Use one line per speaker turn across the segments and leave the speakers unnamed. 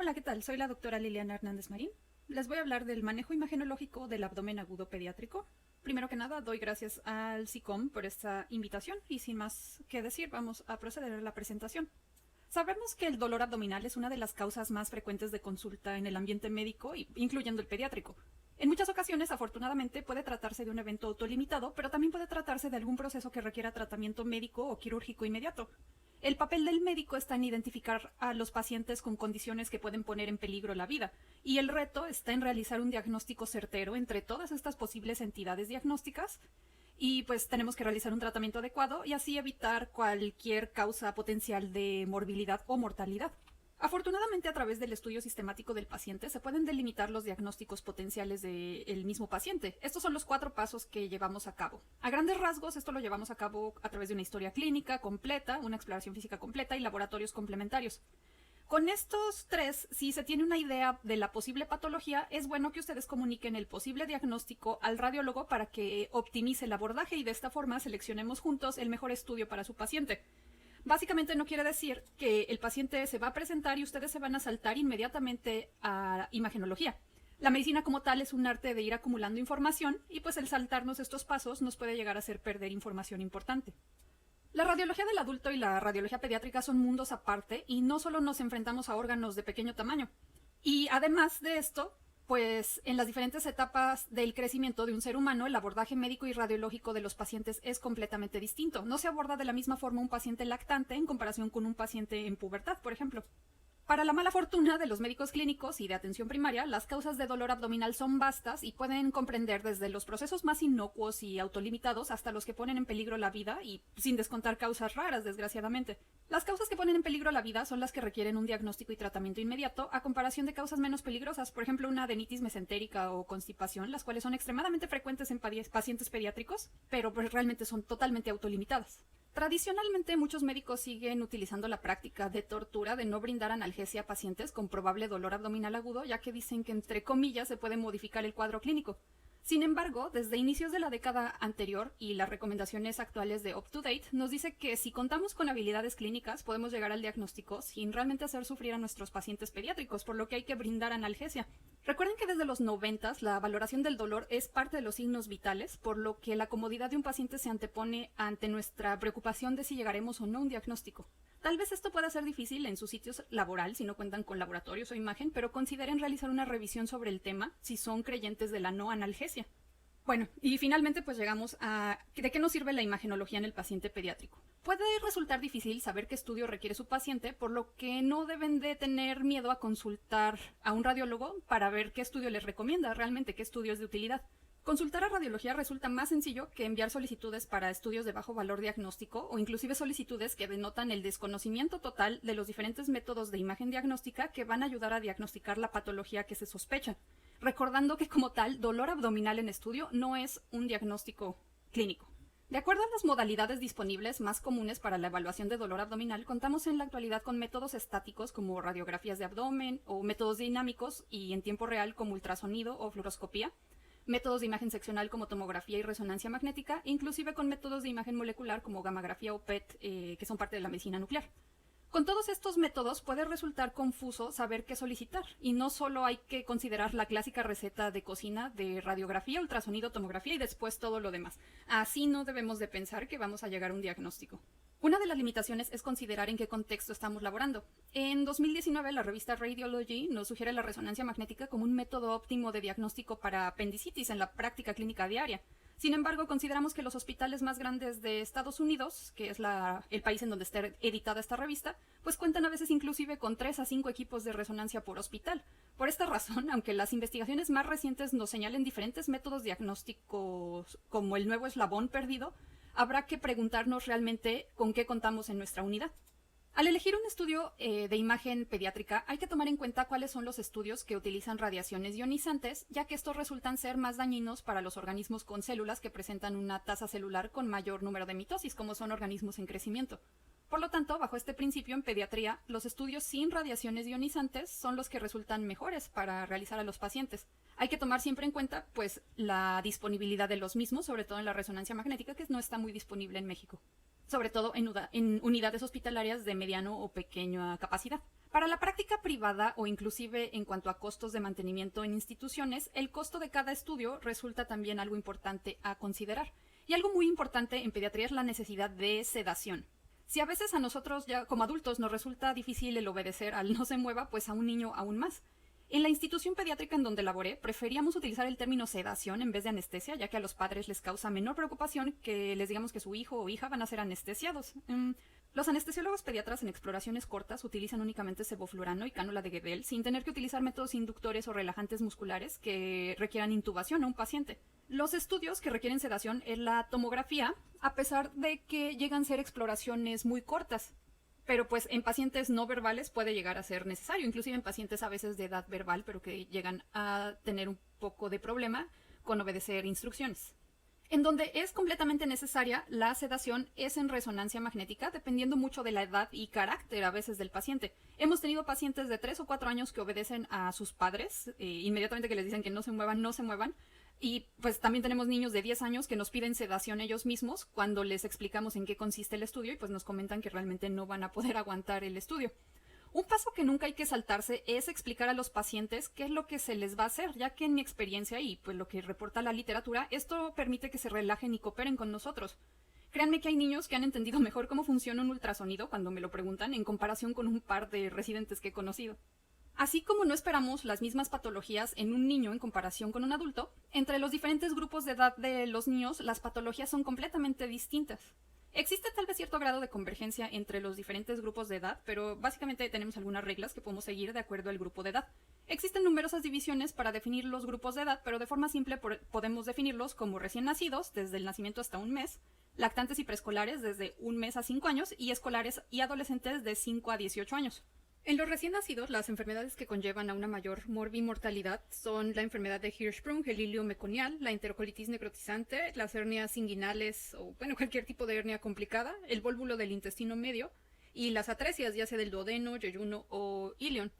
Hola, ¿qué tal? Soy la doctora Liliana Hernández Marín. Les voy a hablar del manejo imagenológico del abdomen agudo pediátrico. Primero que nada, doy gracias al SICOM por esta invitación y sin más que decir, vamos a proceder a la presentación. Sabemos que el dolor abdominal es una de las causas más frecuentes de consulta en el ambiente médico, incluyendo el pediátrico. En muchas ocasiones, afortunadamente, puede tratarse de un evento autolimitado, pero también puede tratarse de algún proceso que requiera tratamiento médico o quirúrgico inmediato. El papel del médico está en identificar a los pacientes con condiciones que pueden poner en peligro la vida, y el reto está en realizar un diagnóstico certero entre todas estas posibles entidades diagnósticas, y pues tenemos que realizar un tratamiento adecuado y así evitar cualquier causa potencial de morbilidad o mortalidad. Afortunadamente, a través del estudio sistemático del paciente se pueden delimitar los diagnósticos potenciales del mismo paciente. Estos son los 4 pasos que llevamos a cabo. A grandes rasgos, esto lo llevamos a cabo a través de una historia clínica completa, una exploración física completa y laboratorios complementarios. Con estos 3, si se tiene una idea de la posible patología, es bueno que ustedes comuniquen el posible diagnóstico al radiólogo para que optimice el abordaje y de esta forma seleccionemos juntos el mejor estudio para su paciente. Básicamente no quiere decir que el paciente se va a presentar y ustedes se van a saltar inmediatamente a imagenología. La medicina como tal es un arte de ir acumulando información y pues el saltarnos estos pasos nos puede llegar a hacer perder información importante. La radiología del adulto y la radiología pediátrica son mundos aparte y no solo nos enfrentamos a órganos de pequeño tamaño. Y además de esto, pues en las diferentes etapas del crecimiento de un ser humano, el abordaje médico y radiológico de los pacientes es completamente distinto. No se aborda de la misma forma un paciente lactante en comparación con un paciente en pubertad, por ejemplo. Para la mala fortuna de los médicos clínicos y de atención primaria, las causas de dolor abdominal son vastas y pueden comprender desde los procesos más inocuos y autolimitados hasta los que ponen en peligro la vida y sin descontar causas raras, desgraciadamente. Las causas que ponen en peligro la vida son las que requieren un diagnóstico y tratamiento inmediato a comparación de causas menos peligrosas, por ejemplo una adenitis mesentérica o constipación, las cuales son extremadamente frecuentes en pacientes pediátricos, pero pues realmente son totalmente autolimitadas. Tradicionalmente, muchos médicos siguen utilizando la práctica de tortura de no brindar analgesia a pacientes con probable dolor abdominal agudo, ya que dicen que, entre comillas, se puede modificar el cuadro clínico. Sin embargo, desde inicios de la década anterior y las recomendaciones actuales de UpToDate nos dice que si contamos con habilidades clínicas podemos llegar al diagnóstico sin realmente hacer sufrir a nuestros pacientes pediátricos, por lo que hay que brindar analgesia. Recuerden que desde los 90 la valoración del dolor es parte de los signos vitales, por lo que la comodidad de un paciente se antepone ante nuestra preocupación de si llegaremos o no a un diagnóstico. Tal vez esto pueda ser difícil en sus sitios laboral si no cuentan con laboratorios o imagen, pero consideren realizar una revisión sobre el tema si son creyentes de la no analgesia. Bueno, y finalmente pues llegamos a ¿de qué nos sirve la imagenología en el paciente pediátrico? Puede resultar difícil saber qué estudio requiere su paciente, por lo que no deben de tener miedo a consultar a un radiólogo para ver qué estudio les recomienda, realmente qué estudio es de utilidad. Consultar a radiología resulta más sencillo que enviar solicitudes para estudios de bajo valor diagnóstico o inclusive solicitudes que denotan el desconocimiento total de los diferentes métodos de imagen diagnóstica que van a ayudar a diagnosticar la patología que se sospecha. Recordando que como tal, dolor abdominal en estudio no es un diagnóstico clínico. De acuerdo a las modalidades disponibles más comunes para la evaluación de dolor abdominal, contamos en la actualidad con métodos estáticos como radiografías de abdomen o métodos dinámicos y en tiempo real como ultrasonido o fluoroscopía, métodos de imagen seccional como tomografía y resonancia magnética, inclusive con métodos de imagen molecular como gammagrafía o PET, que son parte de la medicina nuclear. Con todos estos métodos puede resultar confuso saber qué solicitar, y no solo hay que considerar la clásica receta de cocina de radiografía, ultrasonido, tomografía y después todo lo demás. Así no debemos de pensar que vamos a llegar a un diagnóstico. Una de las limitaciones es considerar en qué contexto estamos laborando. En 2019, la revista Radiology nos sugiere la resonancia magnética como un método óptimo de diagnóstico para apendicitis en la práctica clínica diaria. Sin embargo, consideramos que los hospitales más grandes de Estados Unidos, que es el país en donde está editada esta revista, pues cuentan a veces inclusive con 3 a 5 equipos de resonancia por hospital. Por esta razón, aunque las investigaciones más recientes nos señalen diferentes métodos diagnósticos como el nuevo eslabón perdido, habrá que preguntarnos realmente con qué contamos en nuestra unidad. Al elegir un estudio de imagen pediátrica, hay que tomar en cuenta cuáles son los estudios que utilizan radiaciones ionizantes, ya que estos resultan ser más dañinos para los organismos con células que presentan una tasa celular con mayor número de mitosis, como son organismos en crecimiento. Por lo tanto, bajo este principio en pediatría, los estudios sin radiaciones ionizantes son los que resultan mejores para realizar a los pacientes. Hay que tomar siempre en cuenta, pues, la disponibilidad de los mismos, sobre todo en la resonancia magnética, que no está muy disponible en México. sobre todo en unidades hospitalarias de mediano o pequeña capacidad. Para la práctica privada o inclusive en cuanto a costos de mantenimiento en instituciones, el costo de cada estudio resulta también algo importante a considerar. Y algo muy importante en pediatría es la necesidad de sedación. Si a veces a nosotros ya como adultos nos resulta difícil el obedecer al no se mueva, pues a un niño aún más. En la institución pediátrica en donde laboré, preferíamos utilizar el término sedación en vez de anestesia, ya que a los padres les causa menor preocupación que les digamos que su hijo o hija van a ser anestesiados. Los anestesiólogos pediatras en exploraciones cortas utilizan únicamente sevoflurano y cánula de Guedel sin tener que utilizar métodos inductores o relajantes musculares que requieran intubación a un paciente. Los estudios que requieren sedación es la tomografía, a pesar de que llegan a ser exploraciones muy cortas. Pero pues en pacientes no verbales puede llegar a ser necesario, inclusive en pacientes a veces de edad verbal, pero que llegan a tener un poco de problema con obedecer instrucciones. En donde es completamente necesaria, la sedación es en resonancia magnética, dependiendo mucho de la edad y carácter a veces del paciente. Hemos tenido pacientes de 3 o 4 años que obedecen a sus padres, inmediatamente que les dicen que no se muevan, no se muevan. Y pues también tenemos niños de 10 años que nos piden sedación ellos mismos cuando les explicamos en qué consiste el estudio y pues nos comentan que realmente no van a poder aguantar el estudio. Un paso que nunca hay que saltarse es explicar a los pacientes qué es lo que se les va a hacer, ya que en mi experiencia y pues lo que reporta la literatura, esto permite que se relajen y cooperen con nosotros. Créanme que hay niños que han entendido mejor cómo funciona un ultrasonido cuando me lo preguntan en comparación con un par de residentes que he conocido. Así como no esperamos las mismas patologías en un niño en comparación con un adulto, entre los diferentes grupos de edad de los niños las patologías son completamente distintas. Existe tal vez cierto grado de convergencia entre los diferentes grupos de edad, pero básicamente tenemos algunas reglas que podemos seguir de acuerdo al grupo de edad. Existen numerosas divisiones para definir los grupos de edad, pero de forma simple podemos definirlos como recién nacidos, desde el nacimiento hasta un mes, lactantes y preescolares desde 1 mes a 5 años, y escolares y adolescentes de 5 a 18 años. En los recién nacidos, las enfermedades que conllevan a una mayor morbimortalidad son la enfermedad de Hirschsprung, el hilio meconial, la enterocolitis necrotizante, las hernias inguinales o cualquier tipo de hernia complicada, el vólvulo del intestino medio y las atresias, ya sea del duodeno, yeyuno o ilion.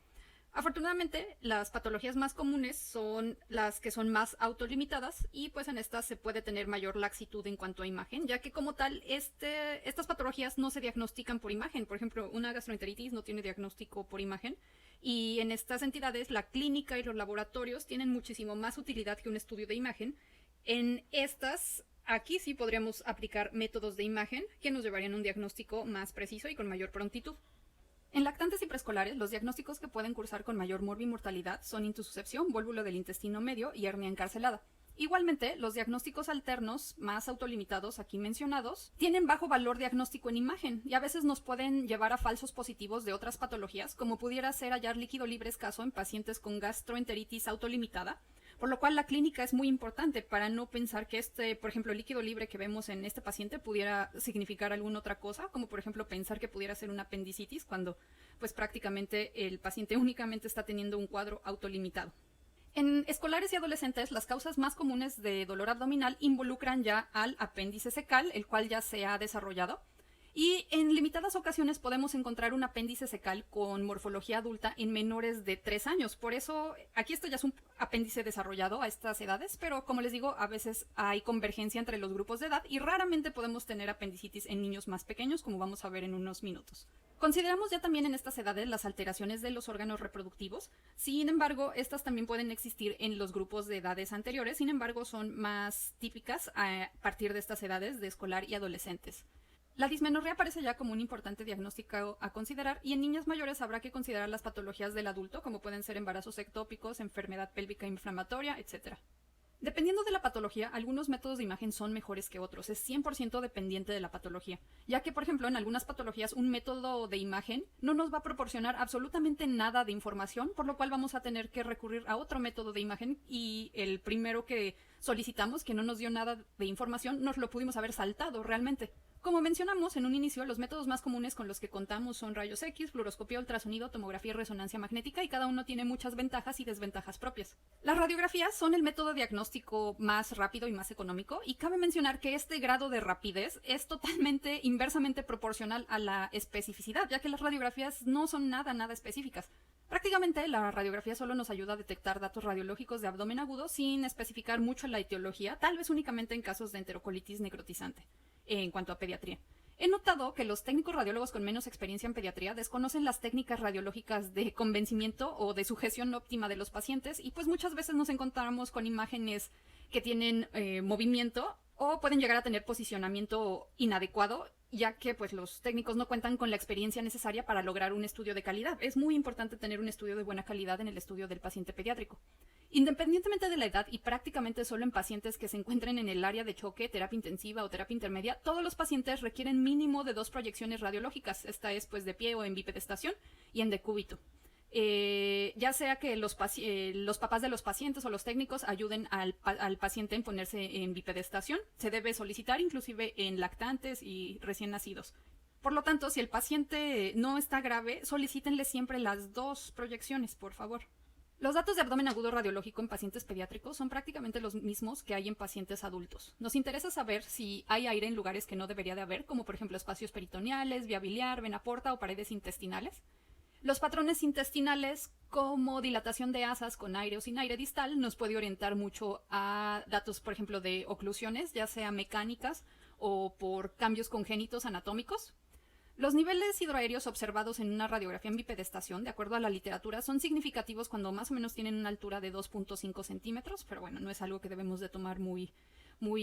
Afortunadamente, las patologías más comunes son las que son más autolimitadas y pues en estas se puede tener mayor laxitud en cuanto a imagen, ya que como tal estas patologías no se diagnostican por imagen. Por ejemplo, una gastroenteritis no tiene diagnóstico por imagen y en estas entidades la clínica y los laboratorios tienen muchísimo más utilidad que un estudio de imagen. En estas, aquí sí podríamos aplicar métodos de imagen que nos llevarían a un diagnóstico más preciso y con mayor prontitud. En lactantes y preescolares, los diagnósticos que pueden cursar con mayor morbimortalidad son intususcepción, vólvulo del intestino medio y hernia encarcelada. Igualmente, los diagnósticos alternos más autolimitados aquí mencionados tienen bajo valor diagnóstico en imagen y a veces nos pueden llevar a falsos positivos de otras patologías, como pudiera ser hallar líquido libre escaso en pacientes con gastroenteritis autolimitada, por lo cual la clínica es muy importante para no pensar que por ejemplo, el líquido libre que vemos en este paciente pudiera significar alguna otra cosa, como por ejemplo pensar que pudiera ser una apendicitis cuando pues prácticamente el paciente únicamente está teniendo un cuadro autolimitado. En escolares y adolescentes, las causas más comunes de dolor abdominal involucran ya al apéndice secal, el cual ya se ha desarrollado. Y en limitadas ocasiones podemos encontrar un apéndice secal con morfología adulta en menores de 3 años. Por eso, aquí esto ya es un apéndice desarrollado a estas edades, pero como les digo, a veces hay convergencia entre los grupos de edad y raramente podemos tener apendicitis en niños más pequeños, como vamos a ver en unos minutos. Consideramos ya también en estas edades las alteraciones de los órganos reproductivos. Sin embargo, estas también pueden existir en los grupos de edades anteriores, sin embargo, son más típicas a partir de estas edades de escolar y adolescentes. La dismenorrea aparece ya como un importante diagnóstico a considerar y en niños mayores habrá que considerar las patologías del adulto, como pueden ser embarazos ectópicos, enfermedad pélvica inflamatoria, etc. Dependiendo de la patología, algunos métodos de imagen son mejores que otros. Es 100% dependiente de la patología, ya que, por ejemplo, en algunas patologías un método de imagen no nos va a proporcionar absolutamente nada de información, por lo cual vamos a tener que recurrir a otro método de imagen y el primero que solicitamos, que no nos dio nada de información, nos lo pudimos haber saltado realmente. Como mencionamos en un inicio, los métodos más comunes con los que contamos son rayos X, fluoroscopía, ultrasonido, tomografía y resonancia magnética, y cada uno tiene muchas ventajas y desventajas propias. Las radiografías son el método diagnóstico más rápido y más económico, y cabe mencionar que este grado de rapidez es totalmente inversamente proporcional a la especificidad, ya que las radiografías no son nada específicas. Prácticamente la radiografía solo nos ayuda a detectar datos radiológicos de abdomen agudo sin especificar mucho la etiología, tal vez únicamente en casos de enterocolitis necrotizante, en cuanto a pediatría. He notado que los técnicos radiólogos con menos experiencia en pediatría desconocen las técnicas radiológicas de convencimiento o de sugestión óptima de los pacientes y pues muchas veces nos encontramos con imágenes que tienen movimiento o pueden llegar a tener posicionamiento inadecuado, ya que pues los técnicos no cuentan con la experiencia necesaria para lograr un estudio de calidad. Es muy importante tener un estudio de buena calidad en el estudio del paciente pediátrico. Independientemente de la edad y prácticamente solo en pacientes que se encuentren en el área de choque, terapia intensiva o terapia intermedia, todos los pacientes requieren mínimo de 2 proyecciones radiológicas. Esta es pues de pie o en bipedestación y en decúbito. Ya sea que los papás de los pacientes o los técnicos ayuden al paciente en ponerse en bipedestación, se debe solicitar inclusive en lactantes y recién nacidos. Por lo tanto, si el paciente no está grave, solicítenle siempre las 2 proyecciones, por favor. Los datos de abdomen agudo radiológico en pacientes pediátricos son prácticamente los mismos que hay en pacientes adultos. Nos interesa saber si hay aire en lugares que no debería de haber, como por ejemplo espacios peritoneales, vía biliar, vena porta o paredes intestinales. Los patrones intestinales, como dilatación de asas con aire o sin aire distal, nos puede orientar mucho a datos, por ejemplo, de oclusiones, ya sea mecánicas o por cambios congénitos anatómicos. Los niveles hidroaéreos observados en una radiografía en bipedestación, de acuerdo a la literatura, son significativos cuando más o menos tienen una altura de 2.5 centímetros, pero bueno, no es algo que debemos de tomar muy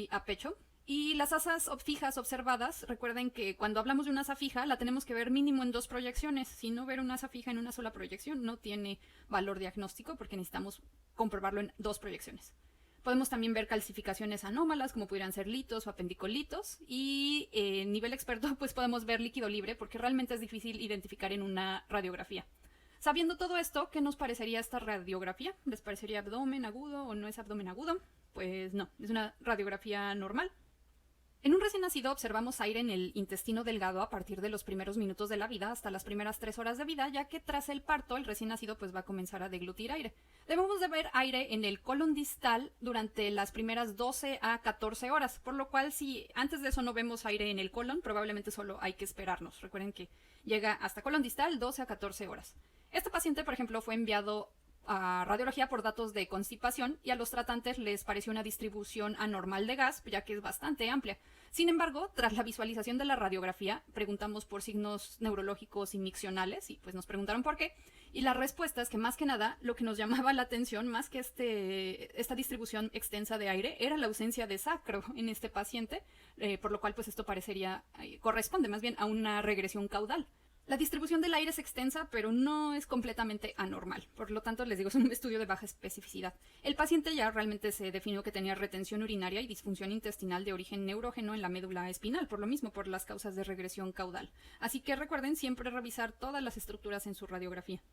a pecho. Y las asas fijas observadas, recuerden que cuando hablamos de una asa fija, la tenemos que ver mínimo en 2 proyecciones. Si no, ver una asa fija en una sola proyección no tiene valor diagnóstico porque necesitamos comprobarlo en 2 proyecciones. Podemos también ver calcificaciones anómalas, como pudieran ser litos o apendicolitos. Y en nivel experto, pues podemos ver líquido libre, porque realmente es difícil identificar en una radiografía. Sabiendo todo esto, ¿qué nos parecería esta radiografía? ¿Les parecería abdomen agudo o no es abdomen agudo? Pues no, es una radiografía normal. En un recién nacido observamos aire en el intestino delgado a partir de los primeros minutos de la vida hasta las primeras 3 horas de vida, ya que tras el parto el recién nacido pues va a comenzar a deglutir aire. Debemos de ver aire en el colon distal durante las primeras 12 a 14 horas, por lo cual si antes de eso no vemos aire en el colon, probablemente solo hay que esperarnos. Recuerden que llega hasta colon distal 12 a 14 horas. Este paciente, por ejemplo, fue enviado a radiología por datos de constipación y a los tratantes les pareció una distribución anormal de gas, ya que es bastante amplia. Sin embargo, tras la visualización de la radiografía, preguntamos por signos neurológicos y miccionales y pues nos preguntaron por qué. Y la respuesta es que más que nada lo que nos llamaba la atención, más que esta distribución extensa de aire, era la ausencia de sacro en este paciente, por lo cual pues esto corresponde más bien a una regresión caudal. La distribución del aire es extensa, pero no es completamente anormal. Por lo tanto, les digo, es un estudio de baja especificidad. El paciente ya realmente se definió que tenía retención urinaria y disfunción intestinal de origen neurógeno en la médula espinal, por lo mismo, por las causas de regresión caudal. Así que recuerden siempre revisar todas las estructuras en su radiografía.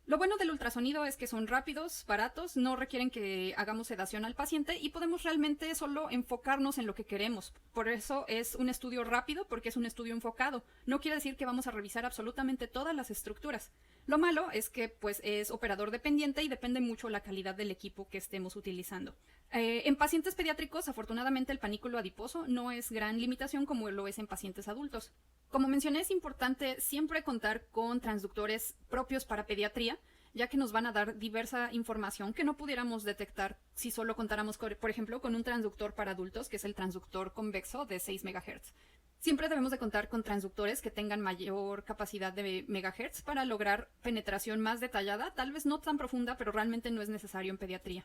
Lo bueno del ultrasonido es que son rápidos, baratos, no requieren que hagamos sedación al paciente y podemos realmente solo enfocarnos en lo que queremos. Por eso es un estudio rápido, porque es un estudio enfocado. No quiere decir que vamos a revisar absolutamente todas las estructuras. Lo malo es que pues es operador dependiente y depende mucho la calidad del equipo que estemos utilizando. En pacientes pediátricos, afortunadamente el panículo adiposo no es gran limitación como lo es en pacientes adultos. Como mencioné, es importante siempre contar con transductores propios para pediatría, ya que nos van a dar diversa información que no pudiéramos detectar si solo contáramos, por ejemplo, con un transductor para adultos, que es el transductor convexo de 6 MHz. Siempre debemos de contar con transductores que tengan mayor capacidad de megahertz para lograr penetración más detallada, tal vez no tan profunda, pero realmente no es necesario en pediatría.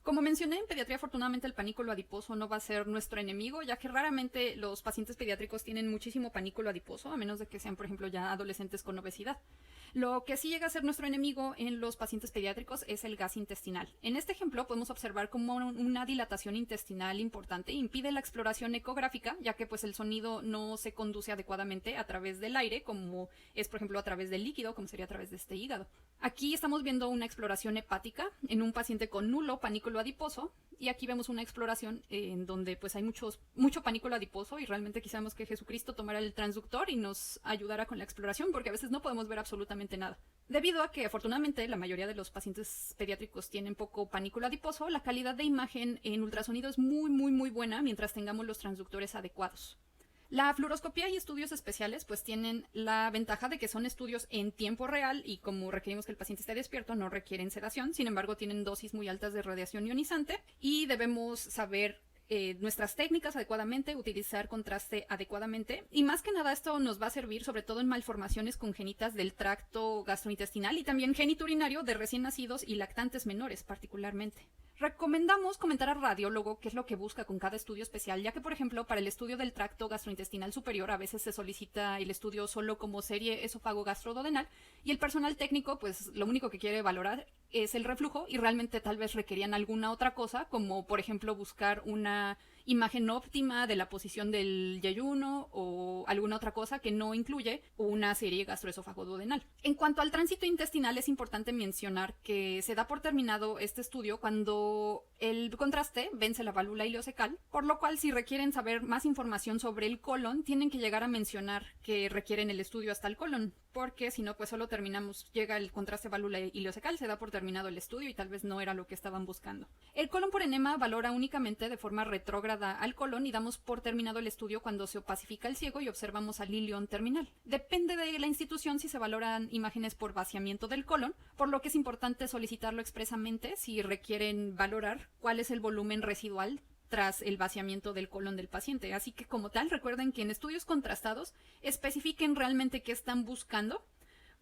Como mencioné, en pediatría afortunadamente el panículo adiposo no va a ser nuestro enemigo, ya que raramente los pacientes pediátricos tienen muchísimo panículo adiposo, a menos de que sean, por ejemplo, ya adolescentes con obesidad. Lo que sí llega a ser nuestro enemigo en los pacientes pediátricos es el gas intestinal. En este ejemplo podemos observar cómo una dilatación intestinal importante impide la exploración ecográfica, ya que pues el sonido no se conduce adecuadamente a través del aire, como es por ejemplo a través del líquido, como sería a través de este hígado. Aquí estamos viendo una exploración hepática en un paciente con nulo panículo adiposo, y aquí vemos una exploración en donde pues hay mucho panículo adiposo y realmente quisiéramos que Jesucristo tomara el transductor y nos ayudara con la exploración, porque a veces no podemos ver absolutamente nada. Debido a que afortunadamente la mayoría de los pacientes pediátricos tienen poco panículo adiposo, la calidad de imagen en ultrasonido es muy buena mientras tengamos los transductores adecuados. La fluoroscopía y estudios especiales pues tienen la ventaja de que son estudios en tiempo real y como requerimos que el paciente esté despierto no requieren sedación, sin embargo tienen dosis muy altas de radiación ionizante y debemos saber nuestras técnicas adecuadamente, utilizar contraste adecuadamente, y más que nada esto nos va a servir sobre todo en malformaciones congénitas del tracto gastrointestinal y también genitourinario de recién nacidos y lactantes menores particularmente. Recomendamos comentar al radiólogo qué es lo que busca con cada estudio especial, ya que, por ejemplo, para el estudio del tracto gastrointestinal superior a veces se solicita el estudio solo como serie esófago-gastroduodenal y el personal técnico pues lo único que quiere valorar es el reflujo y realmente tal vez requerían alguna otra cosa, como por ejemplo buscar una imagen óptima de la posición del yeyuno o alguna otra cosa que no incluye una serie gastroesófago-duodenal. En cuanto al tránsito intestinal, es importante mencionar que se da por terminado este estudio cuando el contraste vence la válvula ileocecal, por lo cual si requieren saber más información sobre el colon, tienen que llegar a mencionar que requieren el estudio hasta el colon, porque si no, pues solo terminamos, llega el contraste válvula ileocecal, se da por terminado el estudio y tal vez no era lo que estaban buscando. El colon por enema valora únicamente de forma retrógrada al colon y damos por terminado el estudio cuando se opacifica el ciego y observamos al ilion terminal. Depende de la institución si se valoran imágenes por vaciamiento del colon, por lo que es importante solicitarlo expresamente si requieren valorar cuál es el volumen residual tras el vaciamiento del colon del paciente. Así que como tal, recuerden que en estudios contrastados especifiquen realmente qué están buscando,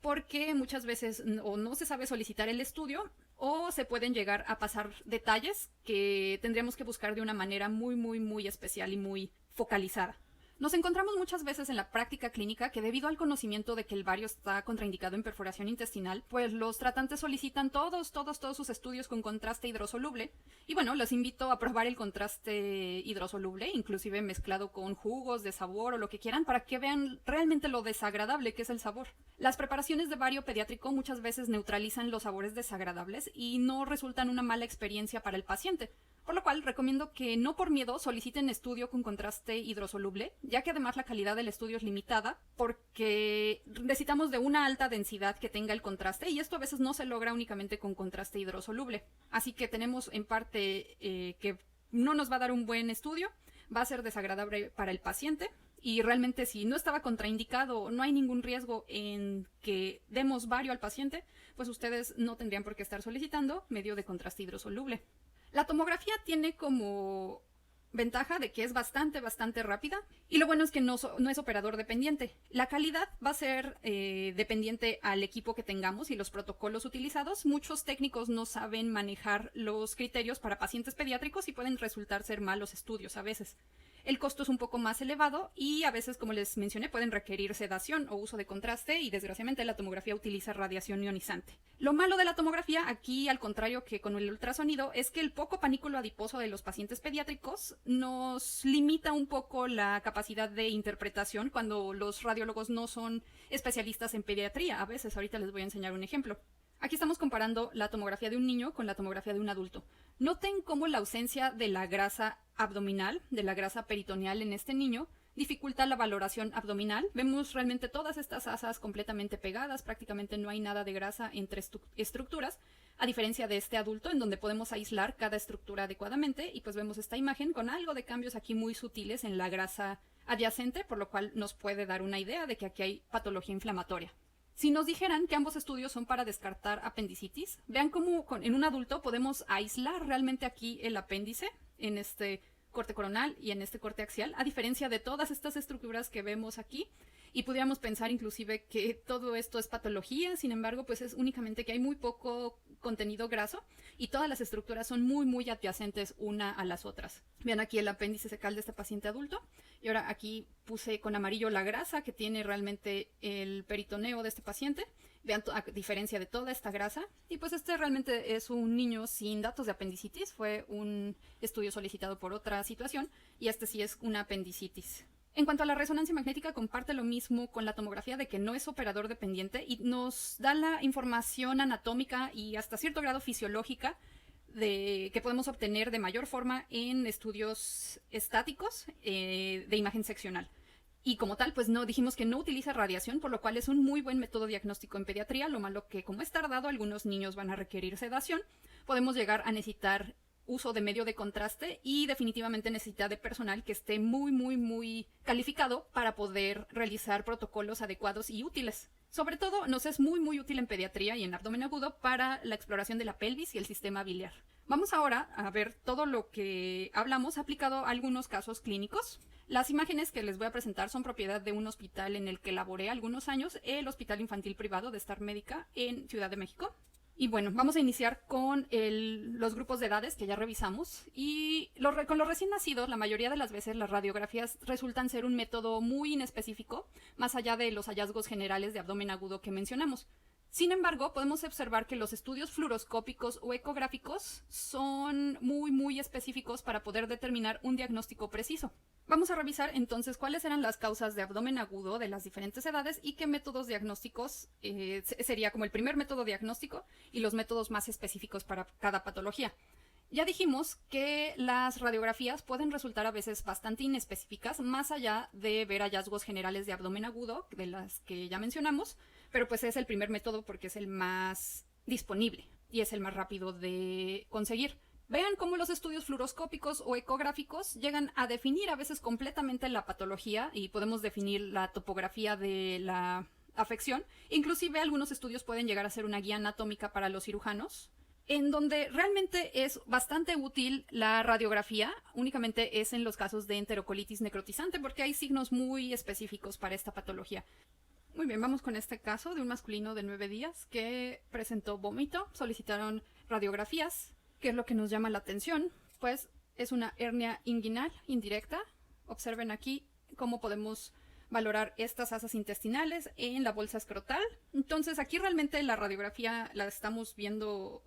porque muchas veces o no se sabe solicitar el estudio o se pueden llegar a pasar detalles que tendríamos que buscar de una manera muy especial y muy focalizada. Nos encontramos muchas veces en la práctica clínica que debido al conocimiento de que el bario está contraindicado en perforación intestinal, pues los tratantes solicitan todos sus estudios con contraste hidrosoluble. Y bueno, los invito a probar el contraste hidrosoluble, inclusive mezclado con jugos de sabor o lo que quieran, para que vean realmente lo desagradable que es el sabor. Las preparaciones de bario pediátrico muchas veces neutralizan los sabores desagradables y no resultan una mala experiencia para el paciente. Por lo cual recomiendo que no por miedo soliciten estudio con contraste hidrosoluble, ya que además la calidad del estudio es limitada porque necesitamos de una alta densidad que tenga el contraste y esto a veces no se logra únicamente con contraste hidrosoluble. Así que tenemos en parte que no nos va a dar un buen estudio, va a ser desagradable para el paciente y realmente si no estaba contraindicado, no hay ningún riesgo en que demos bario al paciente, pues ustedes no tendrían por qué estar solicitando medio de contraste hidrosoluble. La tomografía tiene como ventaja de que es bastante rápida y lo bueno es que no es operador dependiente. La calidad va a ser dependiente al equipo que tengamos y los protocolos utilizados. Muchos técnicos no saben manejar los criterios para pacientes pediátricos y pueden resultar ser malos estudios a veces. El costo es un poco más elevado y a veces, como les mencioné, pueden requerir sedación o uso de contraste y desgraciadamente la tomografía utiliza radiación ionizante. Lo malo de la tomografía, aquí al contrario que con el ultrasonido, es que el poco panículo adiposo de los pacientes pediátricos nos limita un poco la capacidad de interpretación cuando los radiólogos no son especialistas en pediatría. A veces, ahorita les voy a enseñar un ejemplo. Aquí estamos comparando la tomografía de un niño con la tomografía de un adulto. Noten cómo la ausencia de la grasa abdominal, de la grasa peritoneal en este niño, dificulta la valoración abdominal. Vemos realmente todas estas asas completamente pegadas, prácticamente no hay nada de grasa entre estructuras, a diferencia de este adulto en donde podemos aislar cada estructura adecuadamente y pues vemos esta imagen con algo de cambios aquí muy sutiles en la grasa adyacente, por lo cual nos puede dar una idea de que aquí hay patología inflamatoria. Si nos dijeran que ambos estudios son para descartar apendicitis, vean cómo en un adulto podemos aislar realmente aquí el apéndice, en este corte coronal y en este corte axial, a diferencia de todas estas estructuras que vemos aquí, y pudiéramos pensar inclusive que todo esto es patología, sin embargo, pues es únicamente que hay muy poco contenido graso y todas las estructuras son muy adyacentes una a las otras. Vean aquí el apéndice cecal de este paciente adulto y ahora aquí puse con amarillo la grasa que tiene realmente el peritoneo de este paciente. Vean a diferencia de toda esta grasa y pues este realmente es un niño sin datos de apendicitis, fue un estudio solicitado por otra situación y este sí es una apendicitis. En cuanto a la resonancia magnética, comparte lo mismo con la tomografía de que no es operador dependiente y nos da la información anatómica y hasta cierto grado fisiológica que podemos obtener de mayor forma en estudios estáticos de imagen seccional. Y como tal, pues no dijimos que no utiliza radiación, por lo cual es un muy buen método diagnóstico en pediatría. Lo malo que como es tardado, algunos niños van a requerir sedación. Podemos llegar a necesitar uso de medio de contraste y definitivamente necesita de personal que esté muy calificado para poder realizar protocolos adecuados y útiles. Sobre todo nos es muy útil en pediatría y en abdomen agudo para la exploración de la pelvis y el sistema biliar. Vamos ahora a ver todo lo que hablamos aplicado a algunos casos clínicos. Las imágenes que les voy a presentar son propiedad de un hospital en el que laboré algunos años, el Hospital Infantil Privado de Star Médica en Ciudad de México. Y bueno, vamos a iniciar con los grupos de edades que ya revisamos. Y con los recién nacidos, la mayoría de las veces las radiografías resultan ser un método muy inespecífico, más allá de los hallazgos generales de abdomen agudo que mencionamos. Sin embargo, podemos observar que los estudios fluoroscópicos o ecográficos son muy específicos para poder determinar un diagnóstico preciso. Vamos a revisar entonces cuáles eran las causas de abdomen agudo de las diferentes edades y qué métodos diagnósticos sería como el primer método diagnóstico y los métodos más específicos para cada patología. Ya dijimos que las radiografías pueden resultar a veces bastante inespecíficas, más allá de ver hallazgos generales de abdomen agudo, de las que ya mencionamos, pero pues es el primer método porque es el más disponible y es el más rápido de conseguir. Vean cómo los estudios fluoroscópicos o ecográficos llegan a definir a veces completamente la patología y podemos definir la topografía de la afección. Inclusive algunos estudios pueden llegar a ser una guía anatómica para los cirujanos, en donde realmente es bastante útil la radiografía, únicamente es en los casos de enterocolitis necrotizante porque hay signos muy específicos para esta patología. Muy bien, vamos con este caso de un masculino de 9 días que presentó vómito, solicitaron radiografías. ¿Qué es lo que nos llama la atención? Pues es una hernia inguinal indirecta. Observen aquí cómo podemos valorar estas asas intestinales en la bolsa escrotal. Entonces aquí realmente la radiografía la estamos viendo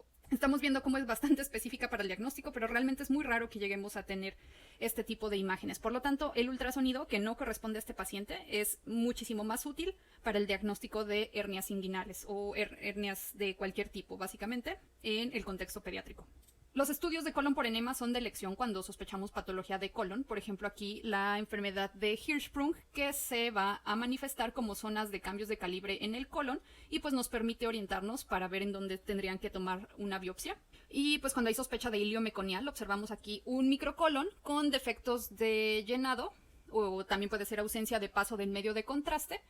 cómo es bastante específica para el diagnóstico, pero realmente es muy raro que lleguemos a tener este tipo de imágenes. Por lo tanto, el ultrasonido, que no corresponde a este paciente, es muchísimo más útil para el diagnóstico de hernias inguinales o hernias de cualquier tipo, básicamente, en el contexto pediátrico. Los estudios de colon por enema son de elección cuando sospechamos patología de colon. Por ejemplo, aquí la enfermedad de Hirschsprung, que se va a manifestar como zonas de cambios de calibre en el colon y pues nos permite orientarnos para ver en dónde tendrían que tomar una biopsia. Y pues cuando hay sospecha de ilio meconial, observamos aquí un microcolon con defectos de llenado o también puede ser ausencia de paso del medio de contraste.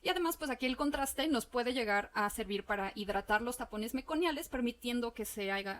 Y además, pues aquí el contraste nos puede llegar a servir para hidratar los tapones meconiales, permitiendo que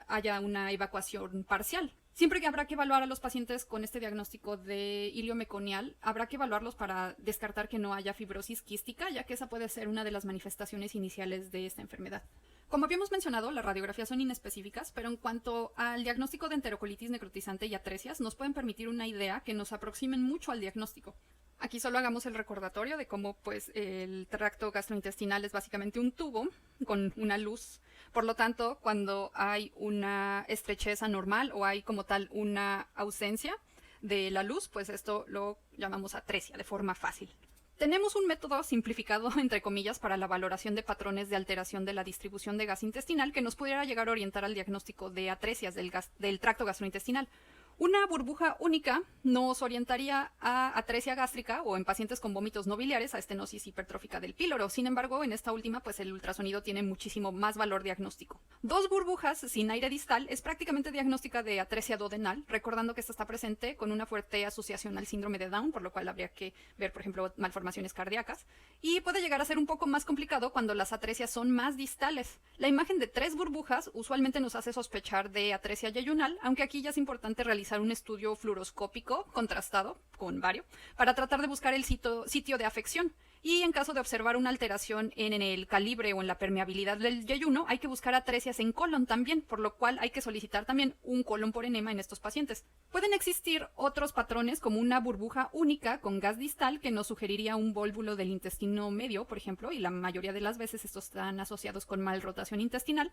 haya una evacuación parcial. Siempre que habrá que evaluar a los pacientes con este diagnóstico de ilio meconial, habrá que evaluarlos para descartar que no haya fibrosis quística, ya que esa puede ser una de las manifestaciones iniciales de esta enfermedad. Como habíamos mencionado, las radiografías son inespecíficas, pero en cuanto al diagnóstico de enterocolitis necrotizante y atresias, nos pueden permitir una idea que nos aproximen mucho al diagnóstico. Aquí solo hagamos el recordatorio de cómo pues, el tracto gastrointestinal es básicamente un tubo con una luz. Por lo tanto, cuando hay una estrechez anormal o hay como tal una ausencia de la luz, pues esto lo llamamos atresia de forma fácil. Tenemos un método simplificado, entre comillas, para la valoración de patrones de alteración de la distribución de gas intestinal que nos pudiera llegar a orientar al diagnóstico de atresias del tracto gastrointestinal. Una burbuja única nos orientaría a atresia gástrica o en pacientes con vómitos no biliares a estenosis hipertrófica del píloro. Sin embargo, en esta última, pues el ultrasonido tiene muchísimo más valor diagnóstico. 2 burbujas sin aire distal es prácticamente diagnóstica de atresia duodenal, recordando que esta está presente con una fuerte asociación al síndrome de Down, por lo cual habría que ver, por ejemplo, malformaciones cardíacas. Y puede llegar a ser un poco más complicado cuando las atresias son más distales. La imagen de 3 burbujas usualmente nos hace sospechar de atresia yeyunal, aunque aquí ya es importante realizar un estudio fluoroscópico contrastado con bario para tratar de buscar el sitio de afección. Y en caso de observar una alteración en el calibre o en la permeabilidad del yeyuno, hay que buscar atresias en colon también, por lo cual hay que solicitar también un colon por enema en estos pacientes. Pueden existir otros patrones como una burbuja única con gas distal que nos sugeriría un vólvulo del intestino medio, por ejemplo, y la mayoría de las veces estos están asociados con malrotación intestinal.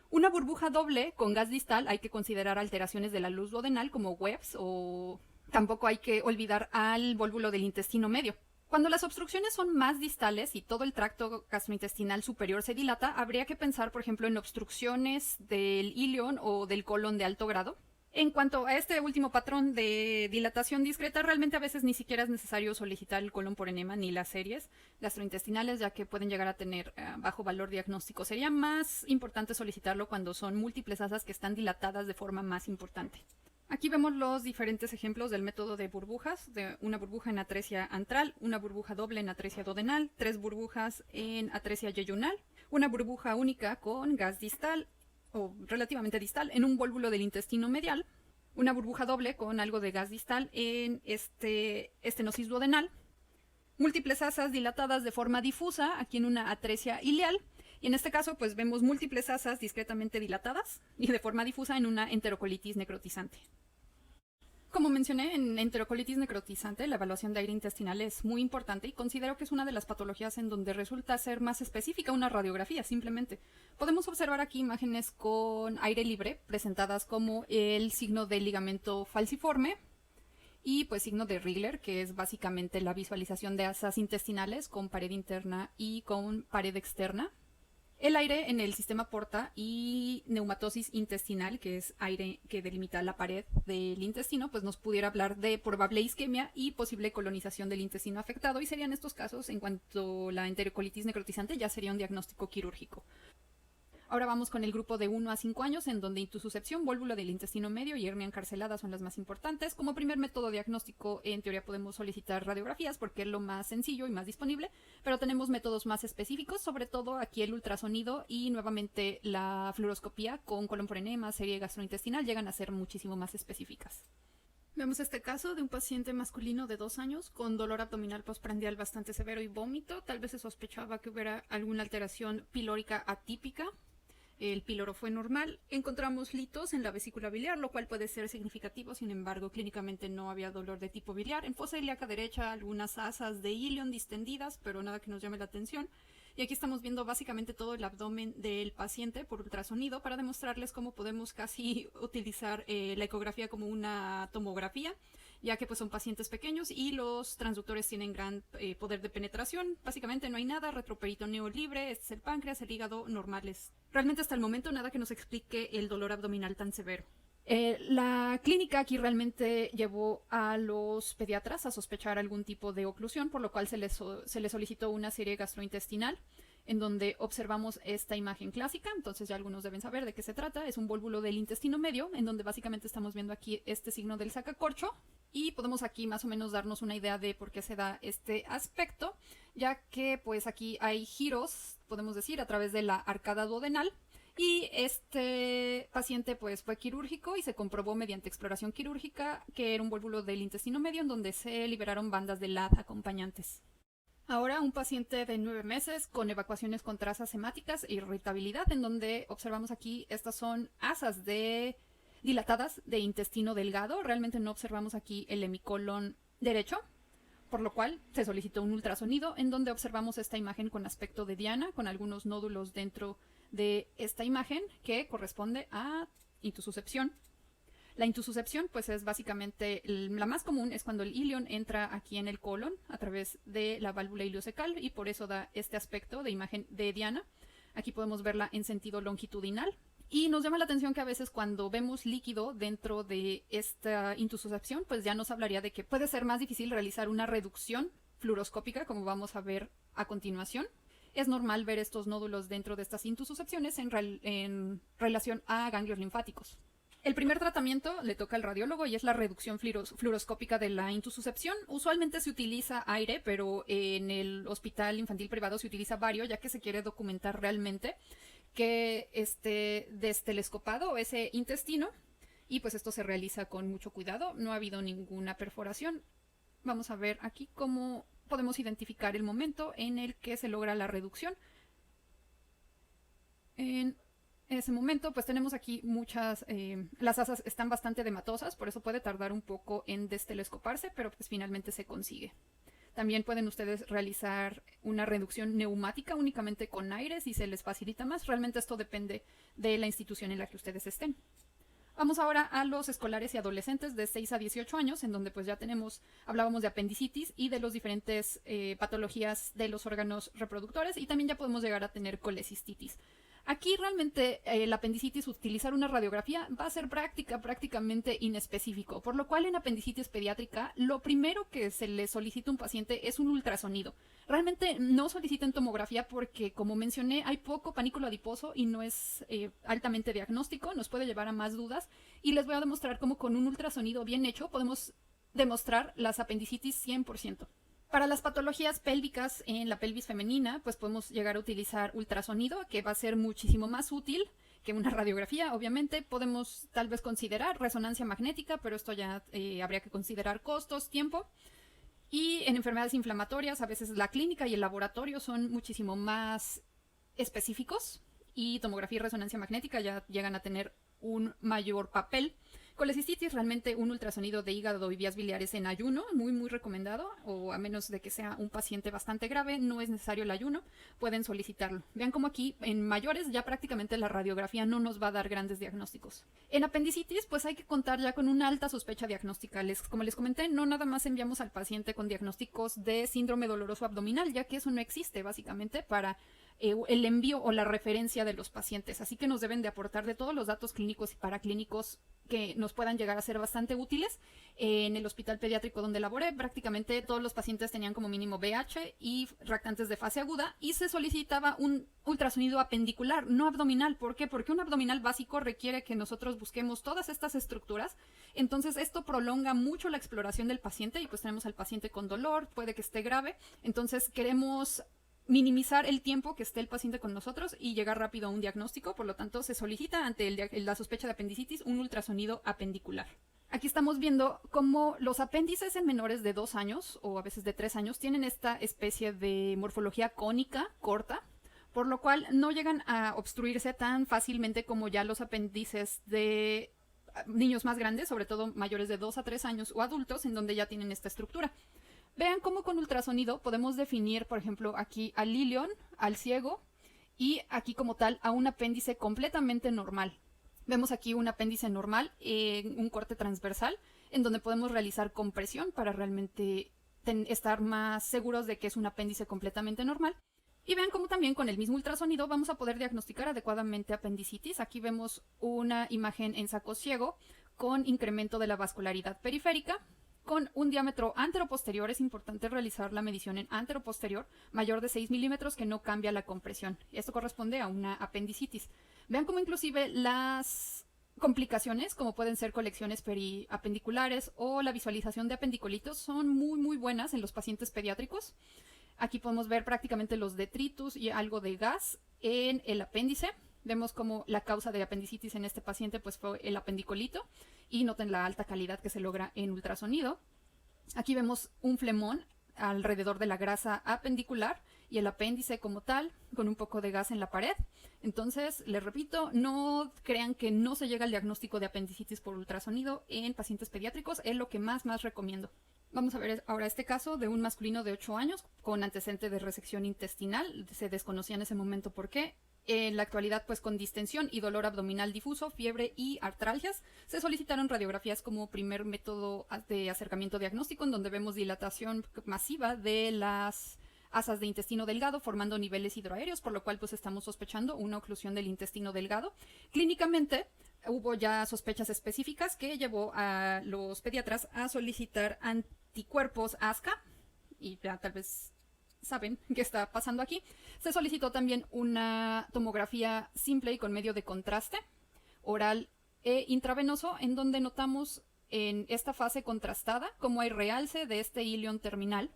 Una burbuja doble con gas distal hay que considerar alteraciones de la luz duodenal como Webb's o tampoco hay que olvidar al vólvulo del intestino medio. Cuando las obstrucciones son más distales y todo el tracto gastrointestinal superior se dilata, habría que pensar, por ejemplo, en obstrucciones del ilion o del colon de alto grado. En cuanto a este último patrón de dilatación discreta, realmente a veces ni siquiera es necesario solicitar el colon por enema ni las series gastrointestinales, ya que pueden llegar a tener bajo valor diagnóstico. Sería más importante solicitarlo cuando son múltiples asas que están dilatadas de forma más importante. Aquí vemos los diferentes ejemplos del método de burbujas, de una burbuja en atresia antral, una burbuja doble en atresia duodenal, 3 burbujas en atresia yeyunal, una burbuja única con gas distal, o relativamente distal, en un vólvulo del intestino medial, una burbuja doble con algo de gas distal en este estenosis duodenal, múltiples asas dilatadas de forma difusa aquí en una atresia ileal, y en este caso pues vemos múltiples asas discretamente dilatadas y de forma difusa en una enterocolitis necrotizante. Como mencioné, en enterocolitis necrotizante la evaluación de aire intestinal es muy importante y considero que es una de las patologías en donde resulta ser más específica una radiografía simplemente. Podemos observar aquí imágenes con aire libre presentadas como el signo del ligamento falciforme y pues signo de Rigler, que es básicamente la visualización de asas intestinales con pared interna y con pared externa. El aire en el sistema porta y neumatosis intestinal, que es aire que delimita la pared del intestino, pues nos pudiera hablar de probable isquemia y posible colonización del intestino afectado, y serían estos casos, en cuanto la enterocolitis necrotizante, ya sería un diagnóstico quirúrgico. Ahora vamos con el grupo de 1 a 5 años, en donde intususcepción, válvula del intestino medio y hernia encarcelada son las más importantes. Como primer método diagnóstico, en teoría podemos solicitar radiografías porque es lo más sencillo y más disponible, pero tenemos métodos más específicos, sobre todo aquí el ultrasonido y nuevamente la fluoroscopía con colon por enema, serie gastrointestinal, llegan a ser muchísimo más específicas. Vemos este caso de un paciente masculino de 2 años con dolor abdominal postprandial bastante severo y vómito. Tal vez se sospechaba que hubiera alguna alteración pilórica atípica. El píloro fue normal. Encontramos litos en la vesícula biliar, lo cual puede ser significativo, sin embargo, clínicamente no había dolor de tipo biliar. En fosa ilíaca derecha, algunas asas de ilion distendidas, pero nada que nos llame la atención. Y aquí estamos viendo básicamente todo el abdomen del paciente por ultrasonido para demostrarles cómo podemos casi utilizar la ecografía como una tomografía, ya que pues son pacientes pequeños y los transductores tienen gran poder de penetración. Básicamente no hay nada, retroperitoneo libre, este es el páncreas, el hígado normales. Realmente hasta el momento nada que nos explique el dolor abdominal tan severo. La clínica aquí realmente llevó a los pediatras a sospechar algún tipo de oclusión, por lo cual se les solicitó una serie gastrointestinal, en donde observamos esta imagen clásica. Entonces ya algunos deben saber de qué se trata. Es un vólvulo del intestino medio, en donde básicamente estamos viendo aquí este signo del sacacorcho, y podemos aquí más o menos darnos una idea de por qué se da este aspecto, ya que pues aquí hay giros, podemos decir, a través de la arcada duodenal. Y este paciente pues fue quirúrgico y se comprobó mediante exploración quirúrgica que era un vólvulo del intestino medio en donde se liberaron bandas de LAD acompañantes. Ahora un paciente de 9 meses con evacuaciones con trazas hemáticas e irritabilidad, en donde observamos aquí, estas son asas dilatadas de intestino delgado. Realmente no observamos aquí el hemicolon derecho, por lo cual se solicitó un ultrasonido en donde observamos esta imagen con aspecto de diana, con algunos nódulos dentro de esta imagen que corresponde a intususcepción. La intususcepción pues es básicamente la más común, es cuando el ilion entra aquí en el colon a través de la válvula iliocecal y por eso da este aspecto de imagen de diana. Aquí podemos verla en sentido longitudinal. Y nos llama la atención que a veces cuando vemos líquido dentro de esta intususcepción, pues ya nos hablaría de que puede ser más difícil realizar una reducción fluoroscópica, como vamos a ver a continuación. Es normal ver estos nódulos dentro de estas intususcepciones en relación a ganglios linfáticos. El primer tratamiento le toca al radiólogo y es la reducción fluoroscópica de la intususcepción. Usualmente se utiliza aire, pero en el hospital infantil privado se utiliza bario, ya que se quiere documentar realmente que esté destelescopado ese intestino, y pues esto se realiza con mucho cuidado. No ha habido ninguna perforación. Vamos a ver aquí cómo podemos identificar el momento en el que se logra la reducción. En ese momento pues tenemos aquí muchas, las asas están bastante dematosas, por eso puede tardar un poco en destelescoparse, pero pues finalmente se consigue. También pueden ustedes realizar una reducción neumática únicamente con aire si se les facilita más. Realmente esto depende de la institución en la que ustedes estén. Vamos ahora a los escolares y adolescentes de 6 a 18 años, en donde pues ya hablábamos de apendicitis y de las diferentes patologías de los órganos reproductores, y también ya podemos llegar a tener colecistitis. Aquí realmente la apendicitis, utilizar una radiografía va a ser prácticamente inespecífico, por lo cual en apendicitis pediátrica lo primero que se le solicita a un paciente es un ultrasonido. Realmente no soliciten tomografía porque, como mencioné, hay poco panículo adiposo y no es altamente diagnóstico, nos puede llevar a más dudas, y les voy a demostrar cómo con un ultrasonido bien hecho podemos demostrar las apendicitis 100%. Para las patologías pélvicas en la pelvis femenina, pues podemos llegar a utilizar ultrasonido, que va a ser muchísimo más útil que una radiografía. Obviamente podemos tal vez considerar resonancia magnética, pero esto ya habría que considerar costos, tiempo. Y en enfermedades inflamatorias, a veces la clínica y el laboratorio son muchísimo más específicos y tomografía y resonancia magnética ya llegan a tener un mayor papel. Colecistitis, realmente un ultrasonido de hígado y vías biliares en ayuno, muy recomendado, o a menos de que sea un paciente bastante grave, no es necesario el ayuno, pueden solicitarlo. Vean como aquí en mayores ya prácticamente la radiografía no nos va a dar grandes diagnósticos. En apendicitis, pues hay que contar ya con una alta sospecha diagnóstica. Como les comenté, no nada más enviamos al paciente con diagnósticos de síndrome doloroso abdominal, ya que eso no existe básicamente para el envío o la referencia de los pacientes, así que nos deben de aportar de todos los datos clínicos y paraclínicos que nos puedan llegar a ser bastante útiles. En el hospital pediátrico donde laboré, prácticamente todos los pacientes tenían como mínimo VH y reactantes de fase aguda, y se solicitaba un ultrasonido apendicular, no abdominal. ¿Por qué? Porque un abdominal básico requiere que nosotros busquemos todas estas estructuras, entonces esto prolonga mucho la exploración del paciente y pues tenemos al paciente con dolor, puede que esté grave, entonces queremos minimizar el tiempo que esté el paciente con nosotros y llegar rápido a un diagnóstico. Por lo tanto, se solicita ante la sospecha de apendicitis un ultrasonido apendicular. Aquí estamos viendo cómo los apéndices en menores de 2 años o a veces de 3 años tienen esta especie de morfología cónica, corta, por lo cual no llegan a obstruirse tan fácilmente como ya los apéndices de niños más grandes, sobre todo mayores de 2 a 3 años o adultos, en donde ya tienen esta estructura. Vean cómo con ultrasonido podemos definir, por ejemplo, aquí al ilion, al ciego, y aquí como tal a un apéndice completamente normal. Vemos aquí un apéndice normal en un corte transversal, en donde podemos realizar compresión para realmente estar más seguros de que es un apéndice completamente normal. Y vean cómo también con el mismo ultrasonido vamos a poder diagnosticar adecuadamente apendicitis. Aquí vemos una imagen en saco ciego con incremento de la vascularidad periférica, con un diámetro anteroposterior. Es importante realizar la medición en anteroposterior mayor de 6 milímetros que no cambia la compresión. Esto corresponde a una apendicitis. Vean cómo inclusive las complicaciones, como pueden ser colecciones periapendiculares o la visualización de apendicolitos, son muy buenas en los pacientes pediátricos. Aquí podemos ver prácticamente los detritus y algo de gas en el apéndice. Vemos como la causa de apendicitis en este paciente pues fue el apendicolito, y noten la alta calidad que se logra en ultrasonido. Aquí vemos un flemón alrededor de la grasa apendicular y el apéndice como tal, con un poco de gas en la pared. Entonces, les repito, no crean que no se llega al diagnóstico de apendicitis por ultrasonido en pacientes pediátricos, es lo que más recomiendo. Vamos a ver ahora este caso de un masculino de 8 años con antecedente de resección intestinal. Se desconocía en ese momento por qué. En la actualidad, pues con distensión y dolor abdominal difuso, fiebre y artralgias, se solicitaron radiografías como primer método de acercamiento diagnóstico, en donde vemos dilatación masiva de las asas de intestino delgado formando niveles hidroaéreos, por lo cual pues estamos sospechando una oclusión del intestino delgado. Clínicamente hubo ya sospechas específicas que llevó a los pediatras a solicitar anticuerpos ASCA, y ya tal vez saben qué está pasando aquí. Se solicitó también una tomografía simple y con medio de contraste oral e intravenoso, en donde notamos en esta fase contrastada cómo hay realce de este ilion terminal,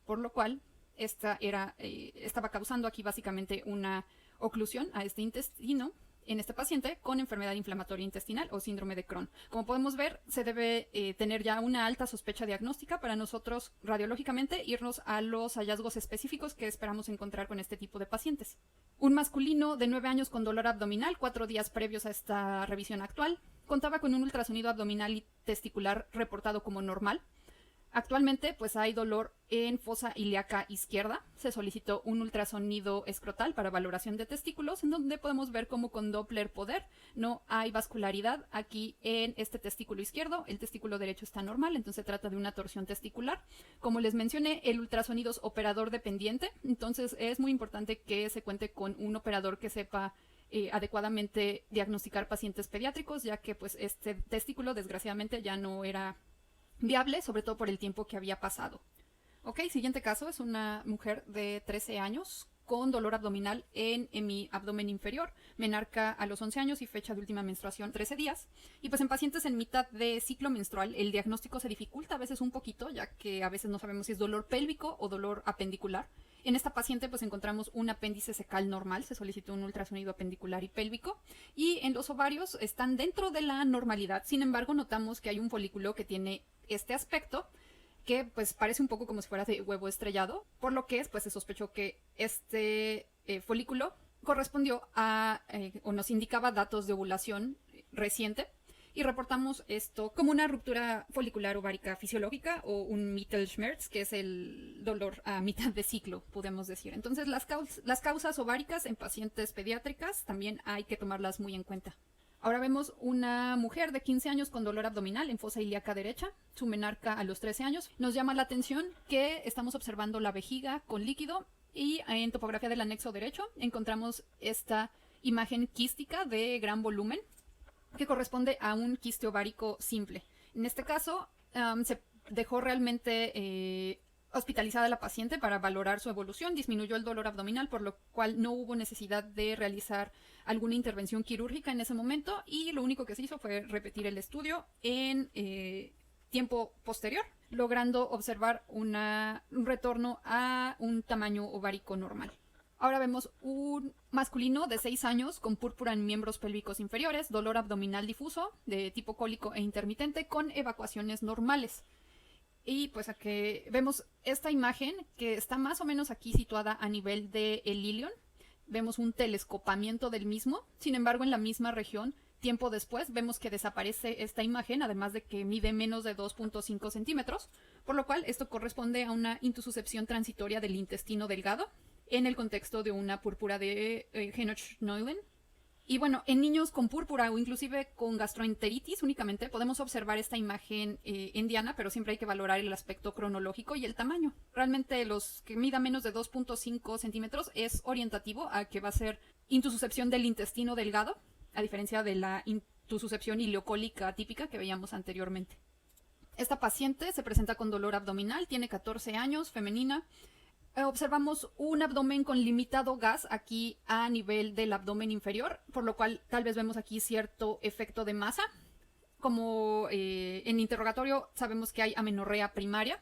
por lo cual estaba causando aquí básicamente una oclusión a este intestino en este paciente con enfermedad inflamatoria intestinal o síndrome de Crohn. Como podemos ver, se debe tener ya una alta sospecha diagnóstica para nosotros radiológicamente irnos a los hallazgos específicos que esperamos encontrar con este tipo de pacientes. Un masculino de 9 años con dolor abdominal 4 días previos a esta revisión actual, contaba con un ultrasonido abdominal y testicular reportado como normal. Actualmente pues hay dolor en fosa ilíaca izquierda. Se solicitó un ultrasonido escrotal para valoración de testículos, en donde podemos ver cómo con Doppler poder no hay vascularidad aquí en este testículo izquierdo. El testículo derecho está normal, entonces se trata de una torsión testicular. Como les mencioné, el ultrasonido es operador dependiente, entonces es muy importante que se cuente con un operador que sepa adecuadamente diagnosticar pacientes pediátricos, ya que pues este testículo desgraciadamente ya no era viable, sobre todo por el tiempo que había pasado. Ok, siguiente caso es una mujer de 13 años con dolor abdominal en mi abdomen inferior, menarca a los 11 años y fecha de última menstruación 13 días. Y pues en pacientes en mitad de ciclo menstrual el diagnóstico se dificulta a veces un poquito, ya que a veces no sabemos si es dolor pélvico o dolor apendicular. En esta paciente pues encontramos un apéndice cecal normal, se solicitó un ultrasonido apendicular y pélvico, y en los ovarios están dentro de la normalidad. Sin embargo, notamos que hay un folículo que tiene este aspecto, que pues parece un poco como si fuera de huevo estrellado, por lo que pues se sospechó que este folículo correspondió a o nos indicaba datos de ovulación reciente, y reportamos esto como una ruptura folicular ovárica fisiológica o un Mittelschmerz, que es el dolor a mitad de ciclo, podemos decir. Entonces las causas ováricas en pacientes pediátricas también hay que tomarlas muy en cuenta. Ahora vemos una mujer de 15 años con dolor abdominal en fosa ilíaca derecha, su menarca a los 13 años. Nos llama la atención que estamos observando la vejiga con líquido, y en topografía del anexo derecho encontramos esta imagen quística de gran volumen que corresponde a un quiste ovárico simple. En este caso se dejó realmente hospitalizada la paciente para valorar su evolución, disminuyó el dolor abdominal, por lo cual no hubo necesidad de realizar alguna intervención quirúrgica en ese momento, y lo único que se hizo fue repetir el estudio en tiempo posterior, logrando observar un retorno a un tamaño ovárico normal. Ahora vemos un masculino de 6 años con púrpura en miembros pélvicos inferiores, dolor abdominal difuso de tipo cólico e intermitente con evacuaciones normales. Y pues aquí vemos esta imagen que está más o menos aquí situada a nivel del ilion. Vemos un telescopamiento del mismo, sin embargo en la misma región, tiempo después, vemos que desaparece esta imagen, además de que mide menos de 2.5 centímetros, por lo cual esto corresponde a una intususcepción transitoria del intestino delgado, en el contexto de una púrpura de Henoch-Schönlein. Y bueno, en niños con púrpura o inclusive con gastroenteritis únicamente podemos observar esta imagen en diana, pero siempre hay que valorar el aspecto cronológico y el tamaño. Realmente los que mida menos de 2.5 centímetros es orientativo a que va a ser intususcepción del intestino delgado, a diferencia de la intususcepción ileocólica típica que veíamos anteriormente. Esta paciente se presenta con dolor abdominal, tiene 14 años, femenina. Observamos un abdomen con limitado gas aquí a nivel del abdomen inferior, por lo cual tal vez vemos aquí cierto efecto de masa. Como en interrogatorio sabemos que hay amenorrea primaria,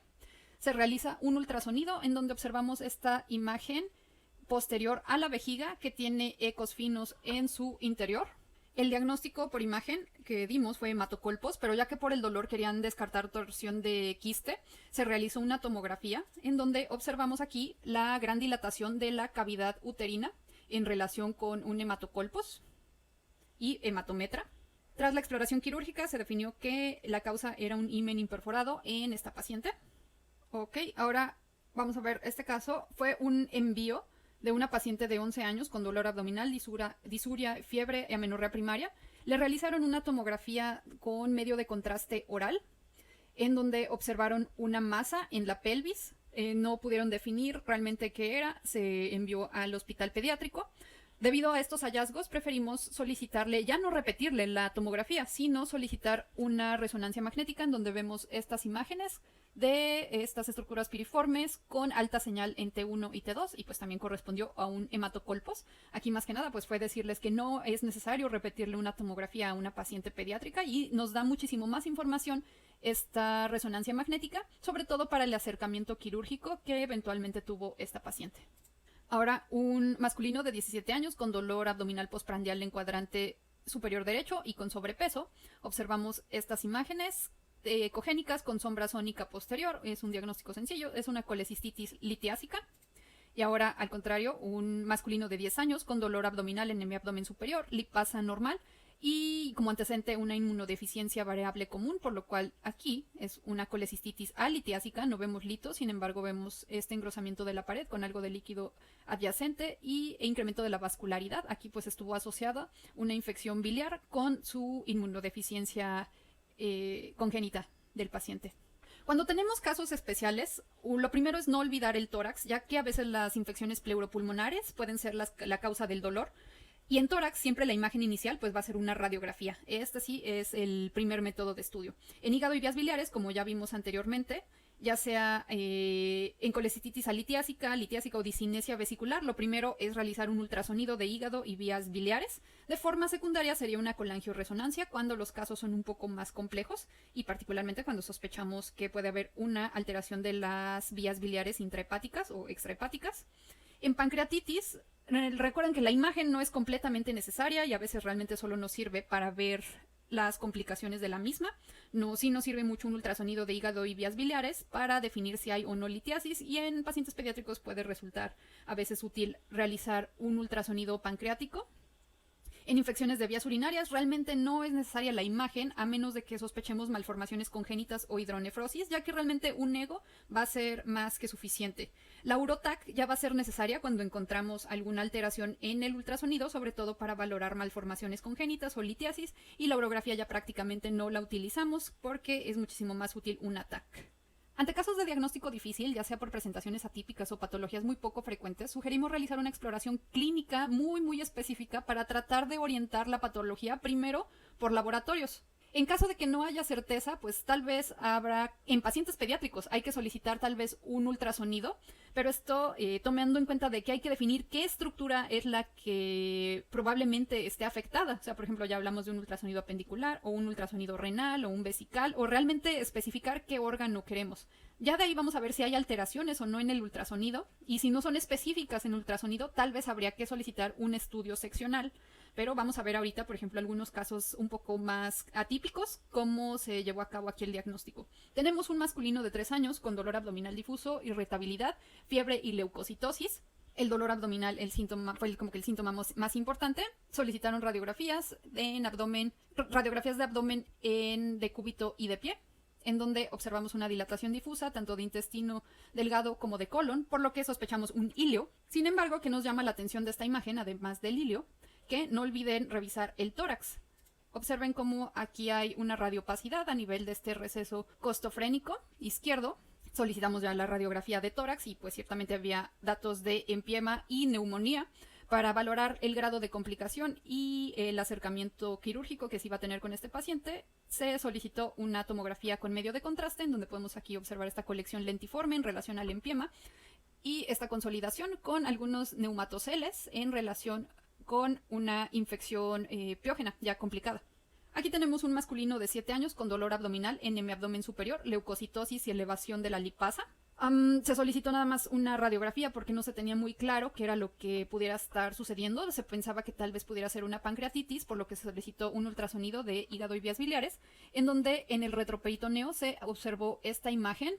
se realiza un ultrasonido en donde observamos esta imagen posterior a la vejiga que tiene ecos finos en su interior. El diagnóstico por imagen que dimos fue hematocolpos, pero ya que por el dolor querían descartar torsión de quiste, se realizó una tomografía en donde observamos aquí la gran dilatación de la cavidad uterina en relación con un hematocolpos y hematometra. Tras la exploración quirúrgica se definió que la causa era un himen imperforado en esta paciente. Ok, ahora vamos a ver, este caso fue un envío de una paciente de 11 años con dolor abdominal, disuria, fiebre y amenorrea primaria. Le realizaron una tomografía con medio de contraste oral, en donde observaron una masa en la pelvis. No pudieron definir realmente qué era, se envió al hospital pediátrico. Debido a estos hallazgos, preferimos solicitarle, ya no repetirle la tomografía, sino solicitar una resonancia magnética en donde vemos estas imágenes de estas estructuras piriformes con alta señal en T1 y T2, y pues también correspondió a un hematocolpos. Aquí más que nada pues fue decirles que no es necesario repetirle una tomografía a una paciente pediátrica, y nos da muchísimo más información esta resonancia magnética, sobre todo para el acercamiento quirúrgico que eventualmente tuvo esta paciente. Ahora un masculino de 17 años con dolor abdominal postprandial en cuadrante superior derecho y con sobrepeso. Observamos estas imágenes ecogénicas con sombra sónica posterior. Es un diagnóstico sencillo, es una colecistitis litiásica. Y ahora, al contrario, un masculino de 10 años con dolor abdominal en el abdomen superior, lipasa normal y como antecedente una inmunodeficiencia variable común, por lo cual aquí es una colecistitis alitiásica, no vemos litos, sin embargo vemos este engrosamiento de la pared con algo de líquido adyacente e incremento de la vascularidad. Aquí pues estuvo asociada una infección biliar con su inmunodeficiencia congénita del paciente. Cuando tenemos casos especiales, lo primero es no olvidar el tórax, ya que a veces las infecciones pleuropulmonares pueden ser la causa del dolor. Y en tórax siempre la imagen inicial pues va a ser una radiografía. Este sí es el primer método de estudio. En hígado y vías biliares, como ya vimos anteriormente, ya sea en colecistitis alitiásica, litiásica o discinesia vesicular. Lo primero es realizar un ultrasonido de hígado y vías biliares. De forma secundaria sería una colangioresonancia cuando los casos son un poco más complejos y particularmente cuando sospechamos que puede haber una alteración de las vías biliares intrahepáticas o extrahepáticas. En pancreatitis, recuerden que la imagen no es completamente necesaria y a veces realmente solo nos sirve para ver las complicaciones de la misma. Sí nos sirve mucho un ultrasonido de hígado y vías biliares para definir si hay o no litiasis, y en pacientes pediátricos puede resultar a veces útil realizar un ultrasonido pancreático. En infecciones de vías urinarias realmente no es necesaria la imagen a menos de que sospechemos malformaciones congénitas o hidronefrosis, ya que realmente un ego va a ser más que suficiente. La urotac ya va a ser necesaria cuando encontramos alguna alteración en el ultrasonido, sobre todo para valorar malformaciones congénitas o litiasis, y la urografía ya prácticamente no la utilizamos porque es muchísimo más útil una TAC. Ante casos de diagnóstico difícil, ya sea por presentaciones atípicas o patologías muy poco frecuentes, sugerimos realizar una exploración clínica muy específica para tratar de orientar la patología primero por laboratorios. En caso de que no haya certeza, pues tal vez habrá, en pacientes pediátricos, hay que solicitar tal vez un ultrasonido, pero esto tomando en cuenta de que hay que definir qué estructura es la que probablemente esté afectada. O sea, por ejemplo, ya hablamos de un ultrasonido apendicular o un ultrasonido renal o un vesical, o realmente especificar qué órgano queremos. Ya de ahí vamos a ver si hay alteraciones o no en el ultrasonido, y si no son específicas en ultrasonido, tal vez habría que solicitar un estudio seccional. Pero vamos a ver ahorita, por ejemplo, algunos casos un poco más atípicos, cómo se llevó a cabo aquí el diagnóstico. Tenemos un masculino de 3 años con dolor abdominal difuso, irritabilidad, fiebre y leucocitosis. El dolor abdominal fue como que el síntoma más importante. Solicitaron radiografías de abdomen en decúbito y de pie, en donde observamos una dilatación difusa tanto de intestino delgado como de colon, por lo que sospechamos un ilio. Sin embargo, ¿qué nos llama la atención de esta imagen, además del ilio? Que no olviden revisar el tórax. Observen cómo aquí hay una radiopacidad a nivel de este receso costofrénico izquierdo. Solicitamos ya la radiografía de tórax y pues ciertamente había datos de empiema y neumonía para valorar el grado de complicación y el acercamiento quirúrgico que se iba a tener con este paciente. Se solicitó una tomografía con medio de contraste, en donde podemos aquí observar esta colección lentiforme en relación al empiema y esta consolidación con algunos neumatoceles en relación con una infección piógena ya complicada. Aquí tenemos un masculino de 7 años con dolor abdominal en hemiabdomen superior, leucocitosis y elevación de la lipasa. Se solicitó nada más una radiografía porque no se tenía muy claro qué era lo que pudiera estar sucediendo. Se pensaba que tal vez pudiera ser una pancreatitis, por lo que se solicitó un ultrasonido de hígado y vías biliares, en donde en el retroperitoneo se observó esta imagen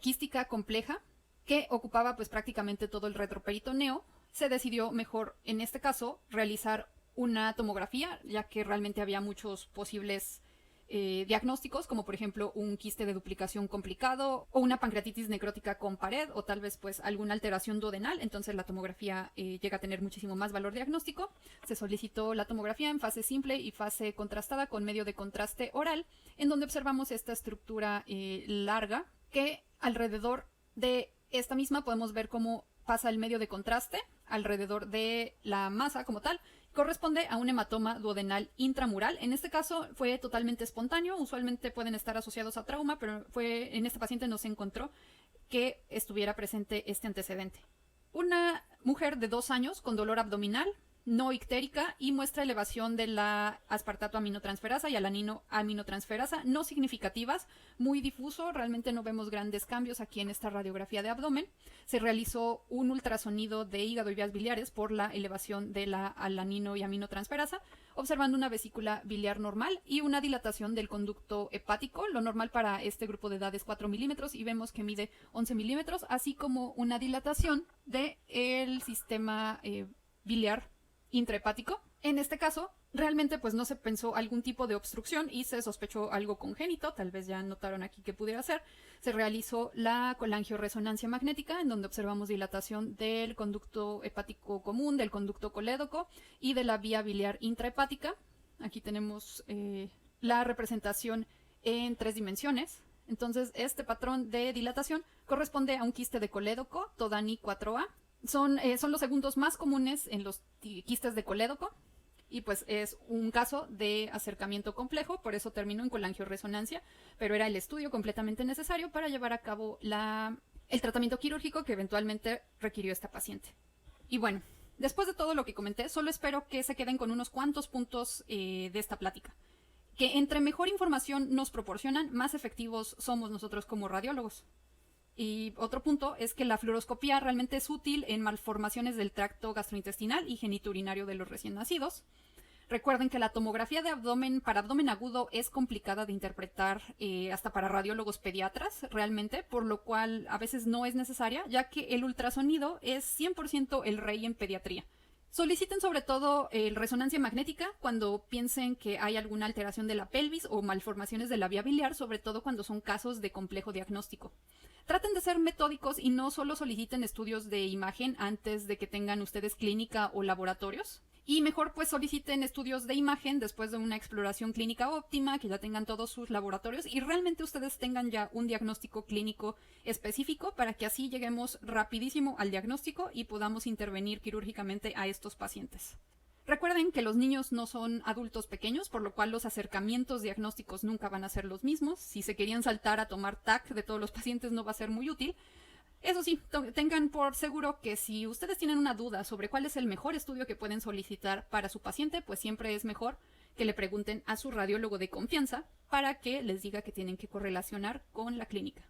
quística compleja que ocupaba pues prácticamente todo el retroperitoneo. Se decidió mejor, en este caso, realizar una tomografía, ya que realmente había muchos posibles diagnósticos, como por ejemplo un quiste de duplicación complicado o una pancreatitis necrótica con pared o tal vez pues alguna alteración duodenal. Entonces la tomografía llega a tener muchísimo más valor diagnóstico. Se solicitó la tomografía en fase simple y fase contrastada con medio de contraste oral, en donde observamos esta estructura larga que alrededor de esta misma podemos ver cómo pasa el medio de contraste alrededor de la masa como tal. Corresponde a un hematoma duodenal intramural. En este caso fue totalmente espontáneo. Usualmente pueden estar asociados a trauma, pero en este paciente no se encontró que estuviera presente este antecedente. Una mujer de 2 años con dolor abdominal, no ictérica, y muestra elevación de la aspartato aminotransferasa y alanino aminotransferasa no significativas, muy difuso. Realmente no vemos grandes cambios aquí en esta radiografía de abdomen. Se realizó un ultrasonido de hígado y vías biliares por la elevación de la alanino y aminotransferasa, observando una vesícula biliar normal y una dilatación del conducto hepático. Lo normal para este grupo de edad es 4 milímetros y vemos que mide 11 milímetros, así como una dilatación del sistema biliar intrahepático. En este caso, realmente pues no se pensó algún tipo de obstrucción y se sospechó algo congénito, tal vez ya notaron aquí que pudiera ser. Se realizó la colangioresonancia magnética, en donde observamos dilatación del conducto hepático común, del conducto colédoco y de la vía biliar intrahepática. Aquí tenemos la representación en 3 dimensiones. Entonces, este patrón de dilatación corresponde a un quiste de colédoco, Todani 4A. Son los segundos más comunes en los quistes de colédoco. y pues es un caso de acercamiento complejo, por eso terminó en colangiorresonancia, pero era el estudio completamente necesario para llevar a cabo el tratamiento quirúrgico que eventualmente requirió esta paciente. Y bueno, después de todo lo que comenté, solo espero que se queden con unos cuantos puntos de esta plática. Que entre mejor información nos proporcionan, más efectivos somos nosotros como radiólogos. Y otro punto es que la fluoroscopía realmente es útil en malformaciones del tracto gastrointestinal y genitourinario de los recién nacidos. Recuerden que la tomografía de abdomen para abdomen agudo es complicada de interpretar hasta para radiólogos pediatras realmente, por lo cual a veces no es necesaria, ya que el ultrasonido es 100% el rey en pediatría. Soliciten sobre todo resonancia magnética cuando piensen que hay alguna alteración de la pelvis o malformaciones de la vía biliar, sobre todo cuando son casos de complejo diagnóstico. Traten de ser metódicos y no solo soliciten estudios de imagen antes de que tengan ustedes clínica o laboratorios. Y mejor pues soliciten estudios de imagen después de una exploración clínica óptima, que ya tengan todos sus laboratorios y realmente ustedes tengan ya un diagnóstico clínico específico para que así lleguemos rapidísimo al diagnóstico y podamos intervenir quirúrgicamente a estos pacientes. Recuerden que los niños no son adultos pequeños, por lo cual los acercamientos diagnósticos nunca van a ser los mismos. Si se querían saltar a tomar TAC de todos los pacientes no va a ser muy útil. Eso sí, tengan por seguro que si ustedes tienen una duda sobre cuál es el mejor estudio que pueden solicitar para su paciente, pues siempre es mejor que le pregunten a su radiólogo de confianza para que les diga que tienen que correlacionar con la clínica.